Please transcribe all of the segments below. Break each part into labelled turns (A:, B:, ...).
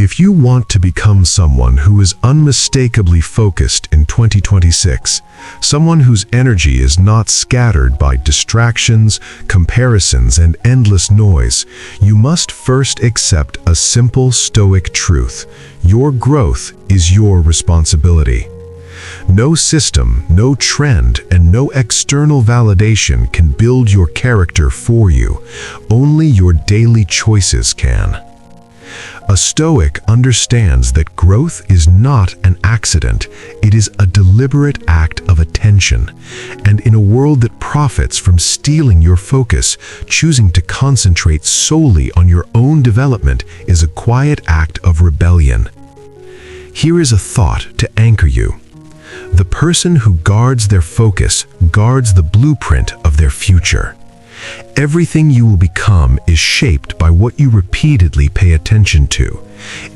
A: If you want to become someone who is unmistakably focused in 2026, someone whose energy is not scattered by distractions, comparisons, and endless noise, you must first accept a simple Stoic truth: your growth is your responsibility. No system, no trend, and no external validation can build your character for you. Only your daily choices can. A Stoic understands that growth is not an accident, it is a deliberate act of attention. And in a world that profits from stealing your focus, choosing to concentrate solely on your own development is a quiet act of rebellion. Here is a thought to anchor you. The person who guards their focus guards the blueprint of their future. Everything you will become is shaped by what you repeatedly pay attention to.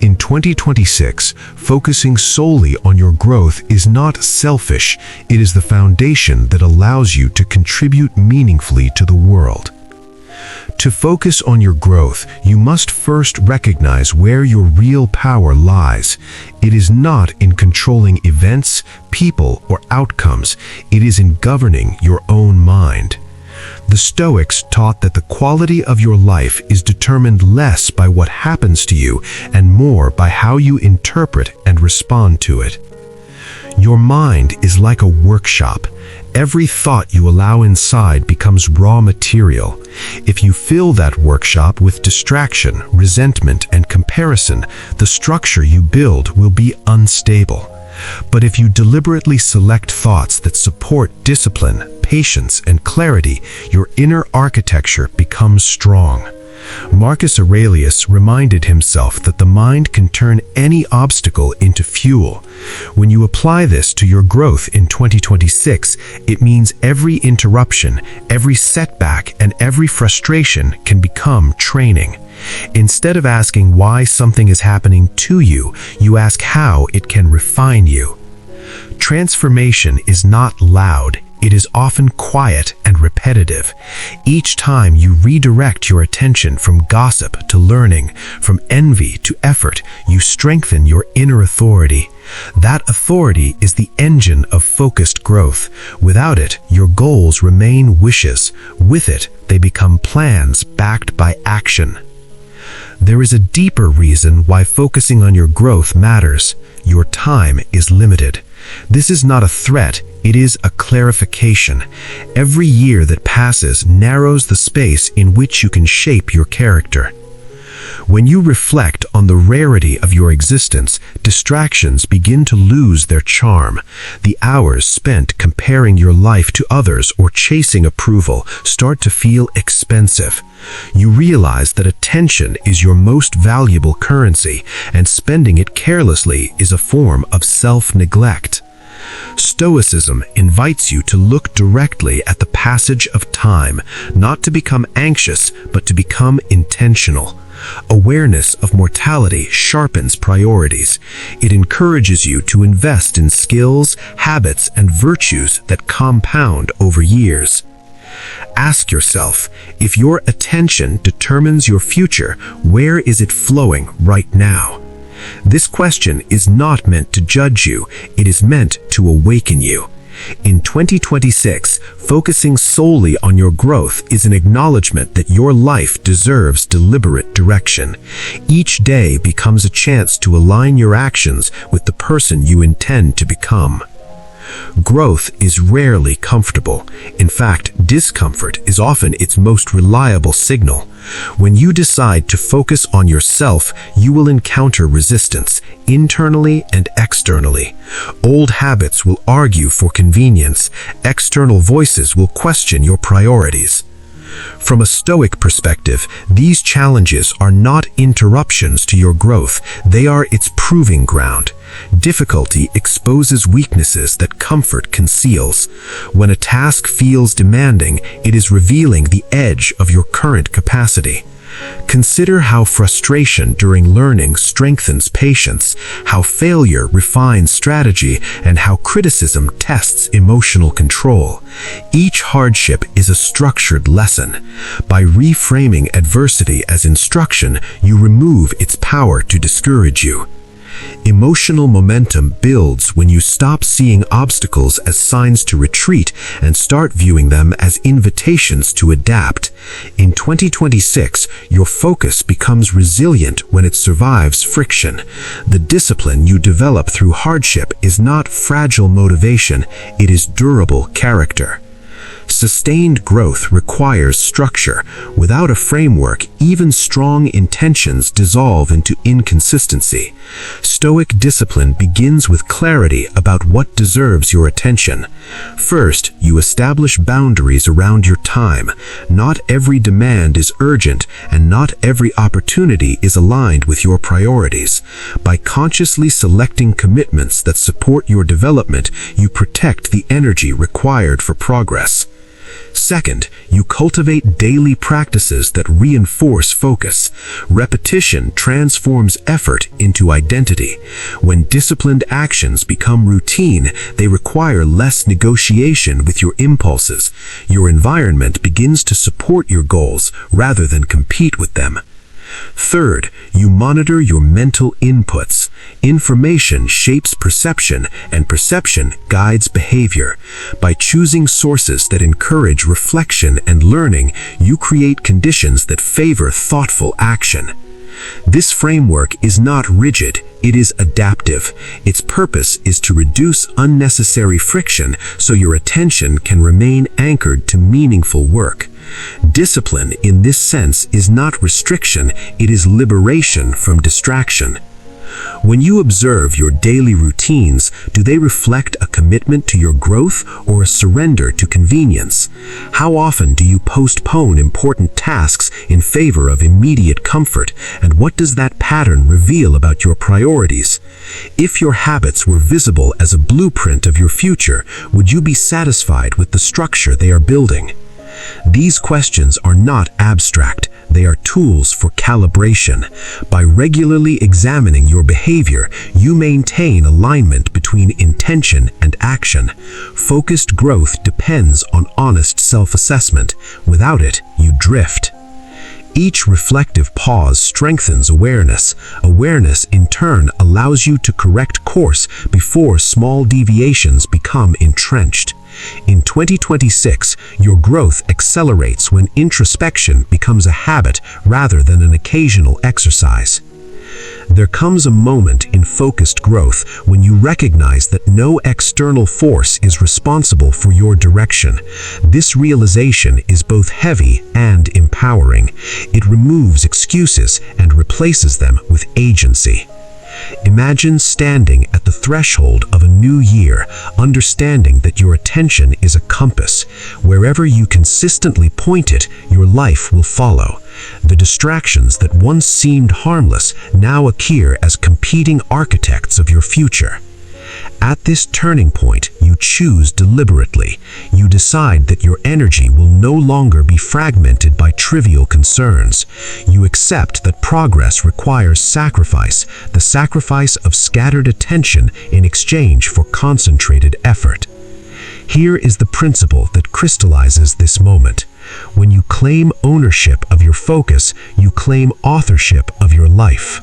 A: In 2026, focusing solely on your growth is not selfish, it is the foundation that allows you to contribute meaningfully to the world. To focus on your growth, you must first recognize where your real power lies. It is not in controlling events, people, or outcomes. It is in governing your own mind. The Stoics taught that the quality of your life is determined less by what happens to you and more by how you interpret and respond to it. Your mind is like a workshop. Every thought you allow inside becomes raw material. If you fill that workshop with distraction, resentment, and comparison, the structure you build will be unstable. But if you deliberately select thoughts that support discipline, patience, and clarity, your inner architecture becomes strong. Marcus Aurelius reminded himself that the mind can turn any obstacle into fuel. When you apply this to your growth in 2026, it means every interruption, every setback, and every frustration can become training. Instead of asking why something is happening to you, you ask how it can refine you. Transformation is not loud. It is often quiet and repetitive. Each time you redirect your attention from gossip to learning, from envy to effort, you strengthen your inner authority. That authority is the engine of focused growth. Without it, your goals remain wishes. With it, they become plans backed by action. There is a deeper reason why focusing on your growth matters. Your time is limited. This is not a threat, it is a clarification. Every year that passes narrows the space in which you can shape your character. When you reflect on the rarity of your existence, distractions begin to lose their charm. The hours spent comparing your life to others or chasing approval start to feel expensive. You realize that attention is your most valuable currency, and spending it carelessly is a form of self-neglect. Stoicism invites you to look directly at the passage of time, not to become anxious, but to become intentional. Awareness of mortality sharpens priorities. It encourages you to invest in skills, habits, and virtues that compound over years. Ask yourself, if your attention determines your future, where is it flowing right now? This question is not meant to judge you, it is meant to awaken you. In 2026, focusing solely on your growth is an acknowledgement that your life deserves deliberate direction. Each day becomes a chance to align your actions with the person you intend to become. Growth is rarely comfortable. In fact, discomfort is often its most reliable signal. When you decide to focus on yourself, you will encounter resistance, internally and externally. Old habits will argue for convenience. External voices will question your priorities. From a Stoic perspective, these challenges are not interruptions to your growth, they are its proving ground. Difficulty exposes weaknesses that comfort conceals. When a task feels demanding, it is revealing the edge of your current capacity. Consider how frustration during learning strengthens patience, how failure refines strategy, and how criticism tests emotional control. Each hardship is a structured lesson. By reframing adversity as instruction, you remove its power to discourage you. Emotional momentum builds when you stop seeing obstacles as signs to retreat and start viewing them as invitations to adapt. In 2026, your focus becomes resilient when it survives friction. The discipline you develop through hardship is not fragile motivation, it is durable character. Sustained growth requires structure. Without a framework, even strong intentions dissolve into inconsistency. Stoic discipline begins with clarity about what deserves your attention. First, you establish boundaries around your time. Not every demand is urgent, and not every opportunity is aligned with your priorities. By consciously selecting commitments that support your development, you protect the energy required for progress. Second, you cultivate daily practices that reinforce focus. Repetition transforms effort into identity. When disciplined actions become routine, they require less negotiation with your impulses. Your environment begins to support your goals rather than compete with them. Third, you monitor your mental inputs. Information shapes perception, and perception guides behavior. By choosing sources that encourage reflection and learning, you create conditions that favor thoughtful action. This framework is not rigid, it is adaptive. Its purpose is to reduce unnecessary friction so your attention can remain anchored to meaningful work. Discipline, in this sense, is not restriction, it is liberation from distraction. When you observe your daily routines, do they reflect a commitment to your growth or a surrender to convenience? How often do you postpone important tasks in favor of immediate comfort, and what does that pattern reveal about your priorities? If your habits were visible as a blueprint of your future, would you be satisfied with the structure they are building? These questions are not abstract, they are tools for calibration. By regularly examining your behavior, you maintain alignment between intention and action. Focused growth depends on honest self-assessment. Without it, you drift. Each reflective pause strengthens awareness. Awareness, in turn, allows you to correct course before small deviations become entrenched. In 2026, your growth accelerates when introspection becomes a habit rather than an occasional exercise. There comes a moment in focused growth when you recognize that no external force is responsible for your direction. This realization is both heavy and empowering. It removes excuses and replaces them with agency. Imagine standing at the threshold of a new year, understanding that your attention is a compass. Wherever you consistently point it, your life will follow. The distractions that once seemed harmless now appear as competing architects of your future. At this turning point, you choose deliberately. You decide that your energy will no longer be fragmented by trivial concerns. You accept that progress requires sacrifice, the sacrifice of scattered attention in exchange for concentrated effort. Here is the principle that crystallizes this moment. When you claim ownership of your focus, you claim authorship of your life.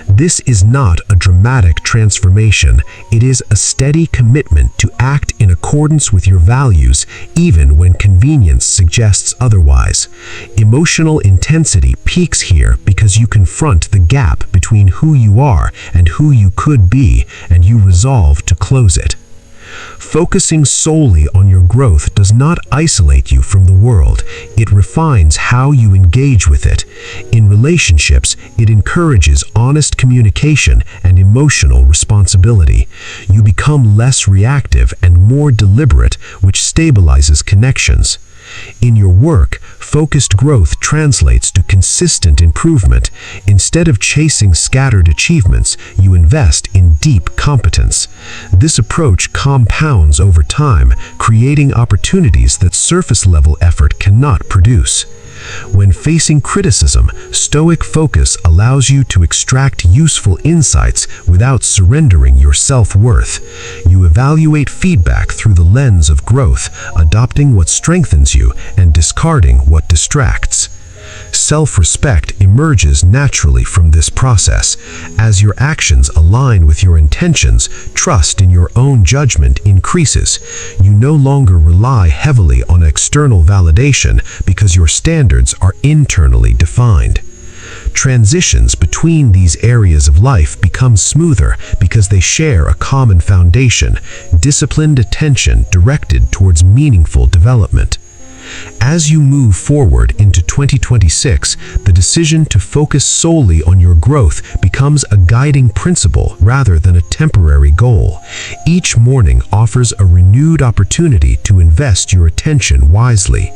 A: This is not a dramatic transformation, it is a steady commitment to act in accordance with your values, even when convenience suggests otherwise. Emotional intensity peaks here because you confront the gap between who you are and who you could be, and you resolve to close it. Focusing solely on your growth does not isolate you from the world. It refines how you engage with it. In relationships, it encourages honest communication and emotional responsibility. You become less reactive and more deliberate, which stabilizes connections. In your work, focused growth translates to consistent improvement. Instead of chasing scattered achievements, you invest in deep competence. This approach compounds over time, creating opportunities that surface-level effort cannot produce. When facing criticism, Stoic focus allows you to extract useful insights without surrendering your self-worth. You evaluate feedback through the lens of growth, adopting what strengthens you and discarding what distracts. Self-respect emerges naturally from this process. As your actions align with your intentions, trust in your own judgment increases. You no longer rely heavily on external validation because your standards are internally defined. Transitions between these areas of life become smoother because they share a common foundation, disciplined attention directed towards meaningful development. As you move forward into 2026, the decision to focus solely on your growth becomes a guiding principle rather than a temporary goal. Each morning offers a renewed opportunity to invest your attention wisely.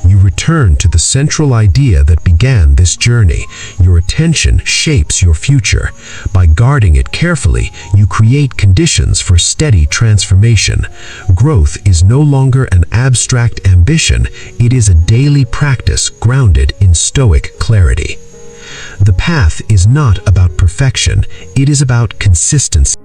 A: You return to the central idea that began this journey. Your attention shapes your future. By guarding it carefully, you create conditions for steady transformation. Growth is no longer an abstract ambition, it is a daily practice grounded in Stoic clarity. The path is not about perfection, it is about consistency.